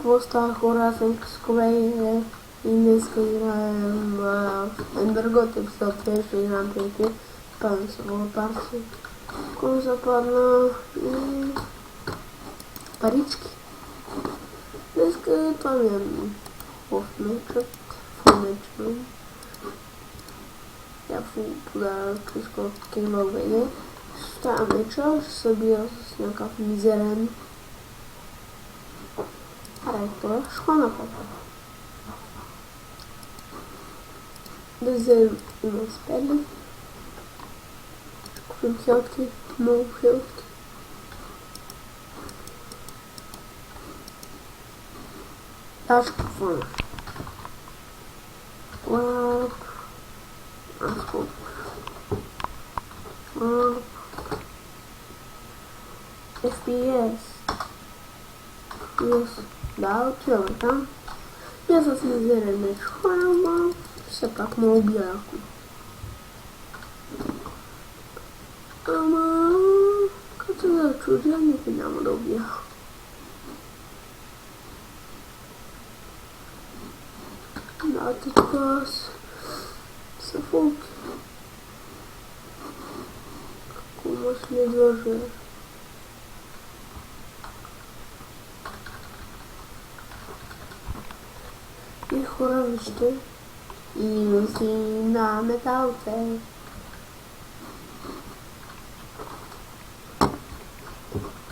какво става, хора? Аз съм с колеги и днеска играем Ендъргот епизод 2, ще играем преди. Падам се в парси. Кой западна и парички. Днеска това ми е хубав мечът, фул мечът. Я подарък искам такива БГ. Ще става меча, ще се бия с някакъв мизерен ректора. Ще го направя. Да вземем има спели. Купим хелтки, много хелтки. Аз ще купвам. Лап. Аз купвам. Лап. FPS. Yes. Да, отиваме там. И аз с мизерен меч хора, ама все пак ме убия ако. Ама като да чудя, никой няма да убия. Да, така са фулки. Ако може ли държа? И хора, вижте. И си на металце.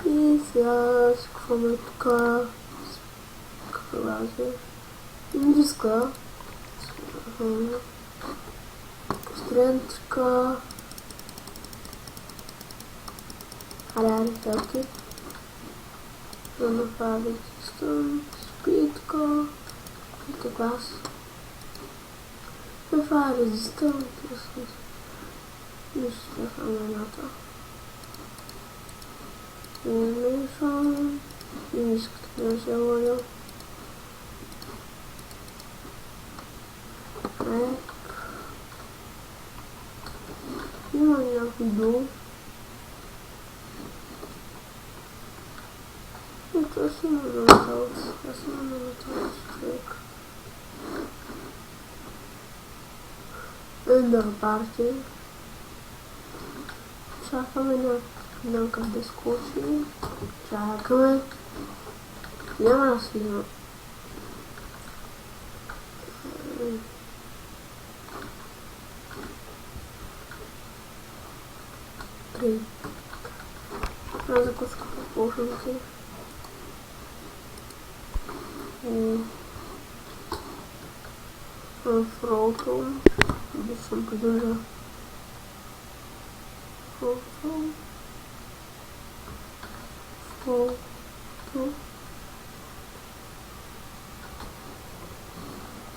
И сега скваме тук кръвазе. Индиска. Стрелчка. Аре, хелки. Да направим стън, спитка. И клас. Това е резистент. Нищо това е едната. Animation. И искате да се водя. Има някой долу. И това си има да металът. Аз имам да металът с човек. Ендър парти. Чакаме някакъв да скочи. Чакаме. Няма да си има. Три. Трябва да закуска по пошенки. Фрото. Да съм придържа. Фрото.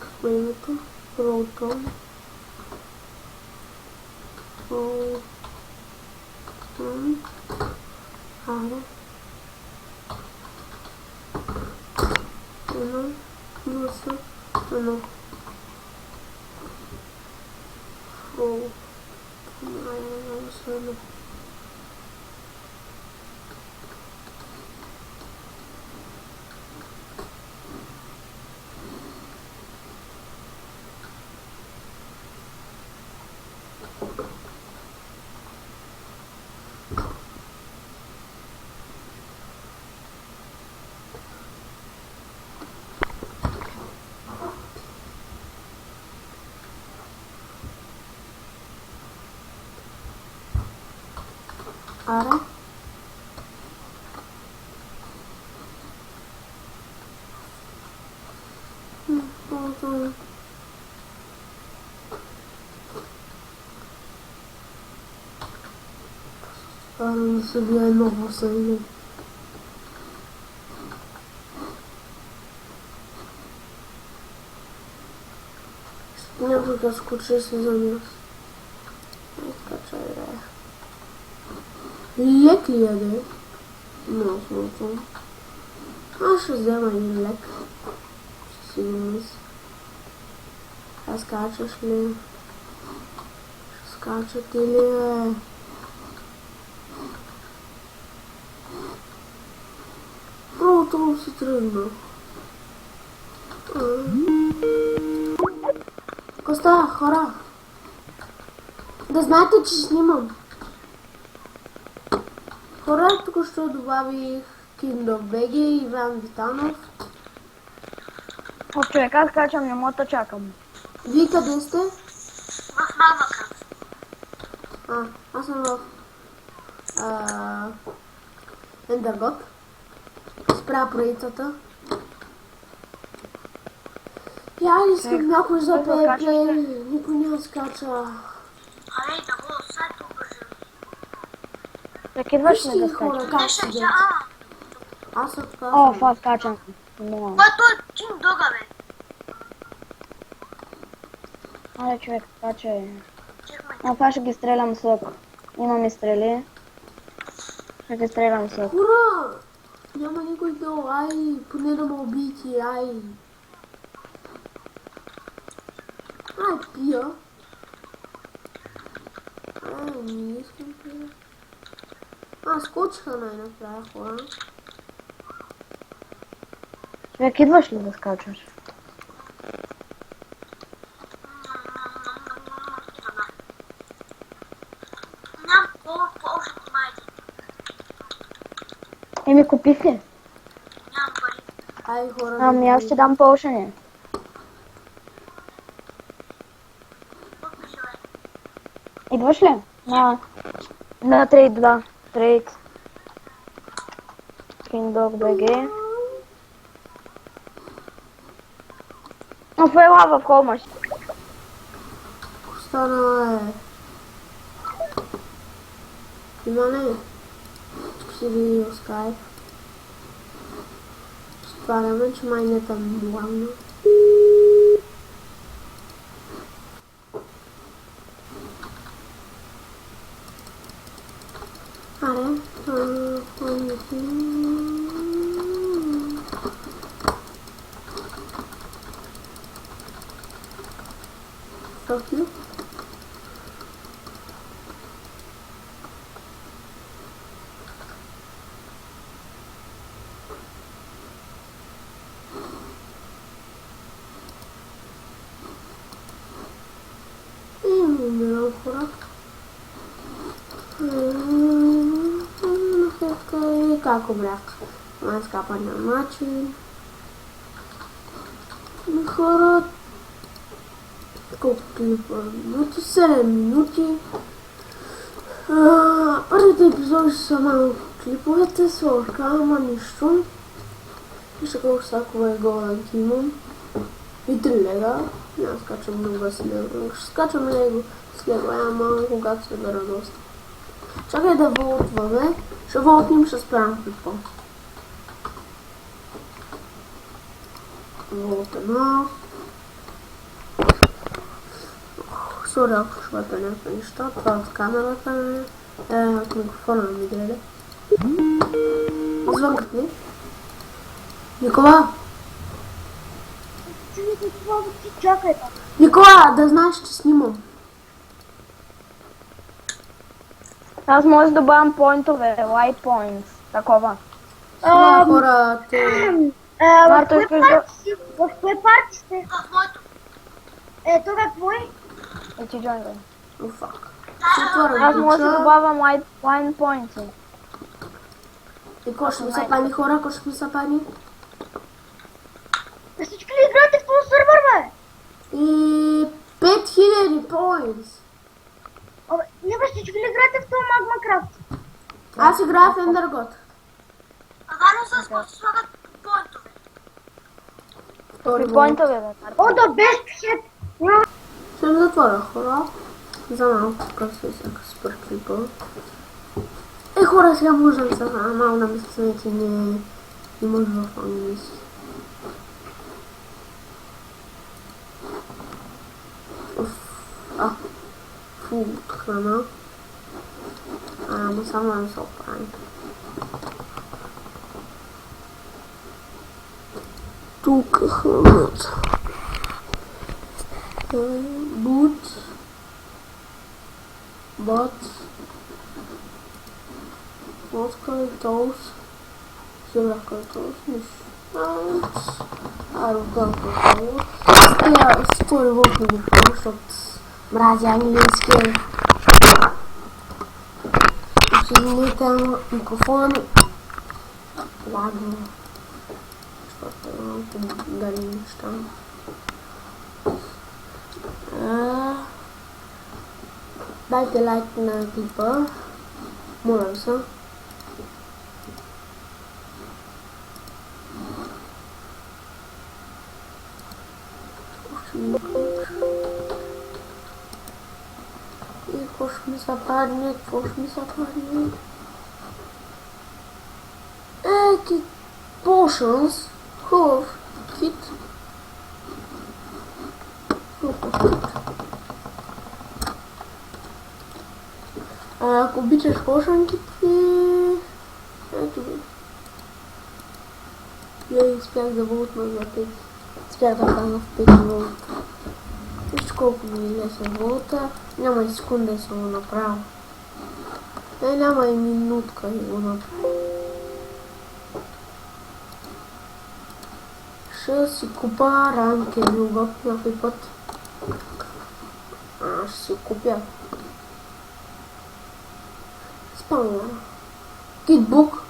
Какво е името? Фрото. Аре. Едно. Гласа. Едно. Фрото. Едно. Аре. Да се бия много съюз. Някой да скочи се за нас. Изкачай, лек ли е, де? Много смъртно. Аз ще взема един лек. Със сигурност. А скачаш ли? Ще скачате ли, бе? Много трудно се тръгна. Коста, хора. Да знаете, че снимам. Хора, тук ще добавих KingdomBG и Иван Витанов. О, човек, аз качам, не мога да чакам. Вие къде сте? В Майнкрафт. Аз съм в Ендергот. Спря проицата. Я искам някой за пее, никой не скача. Ай, да го сайт обържа. Так идваш ли да Вижте хора, скачам? как седят. Аз съм така. О, аз качам. Не мога. Което е King Dog, бе. Айде, човек, качай. Чекай. Това ще ги стрелям сок. Имаме стрели. Ще ги стрелям сок. Хора! Няма никой долу, ай, поне да ме убийте, ай. Ай, пия. Ай, не искам пия. Скочиха най-накрая, хора. Човек, идваш ли да скачаш? Нямам по-още майди. Еми, купи си. Нямам пари. Ай, хора. Ами аз ще дам полшане. Купи се, бе. Идваш ли? На трейд, да. Трейд. KingdomBG. Но лава в холма. Остана е. Има ли? Ще си види в скайп. Стваряме, че май не там главно. Аре. Fuck you. Умирам, хора. Как умрях? Май скапа на начин. Хора. Колко клипа? Минути? 7 минути. Първите епизоди са малко клиповете, сложка, ама нищо. Вижте колко сакове голанки имам. И 3 лега. Няма скачам много с лего. Ще скачам лего с лего, ама когато се да радост. Чакай да волтваме. Ще волтнем, ще спрям клипа. Вот едно. Сори, ако чувате някакви неща. Това от камерата ми. От микрофона ми гледа. Звънкът ми. Никола! Чакай. Никола, да знаеш, че снимам. Аз може да добавям поинтове, light points, такова. Сега хора, те... Марто, искаш да... В кое парти сте? В моето. Това е твой? И ти джойнвай. О, фак. Ще отворя Аз може да ключа. добавям light points. И какво ще ми са пани хора, какво ще ми са пани? Всички ли играете в този сървър, бе? И 5000 points. Абе, не бе, всички ли играете в този Magmacraft? Аз играя в Ендергот. А вано с какво се слагат поинтове. Втори При поинтове, бе. О, да best shit! Ще ми затворя хора. За малко късно и всяка супер клипа. Хора, сега може да се мал на мислените не може в английски. Фу, храна. Ама само да се оправим. Тук храната. Бут. Бот. Водка и тост. Зелявка и тост. Нищо. Ару толкова хубаво. Я скоро го публикувам, защото мразя английски. Извините, микрофон. Ладно. Защото малко дали неща. Дайте лайк на клипа. Моля се. И какво ще ми се падне, kit potions, хубав кит. Ако обичаш potion-кити, ето ви. Я успях да вълтна за 5. Успях да хвана в 5 волта. Вижте колко ми лесен волта. Няма и секунда и съм го направил. Няма и минутка и го направил. Ще си купа ранки люба някой път. Ще си купя. Спомня. Китбук.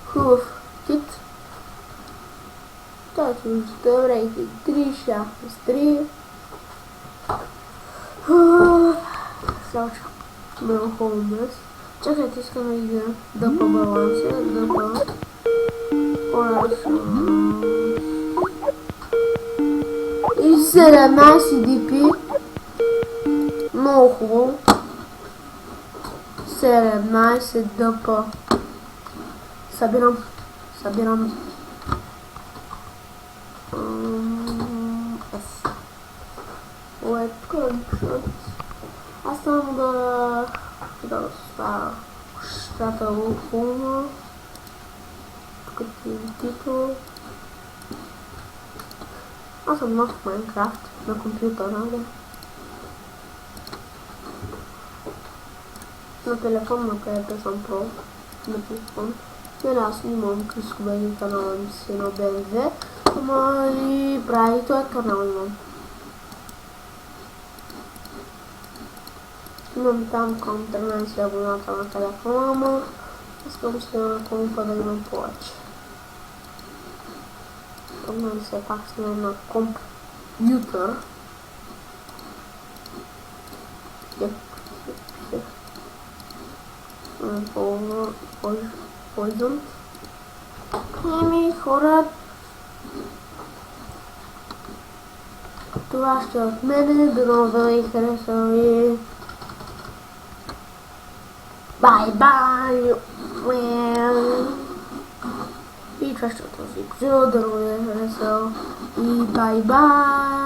Хубав кит. Точно, добре, 3 шах с 3. Сега много хубаво мръс. Чакайте, искам да видя дъпа баланса, дъпа и 17 DP. Много хубаво. 17 дъпа. Събирам. Аз само да оставя щата лукума като титул. Аз съм нов в Майнкрафт на компютъра. На телефон, на където съм про. На телефон. Аз имам Криско Беги канала ми си на БНВ. Ама и прави този канал имам. Имам там към 13 абоната на телефона, ама искам си на компа да имам повече. Но все пак сме на компютър. Poison. Еми хора, това ще е от мене, дано да ви хареса и бай-бай! И това ще е този епизод, дано да ви хареса и бай-бай!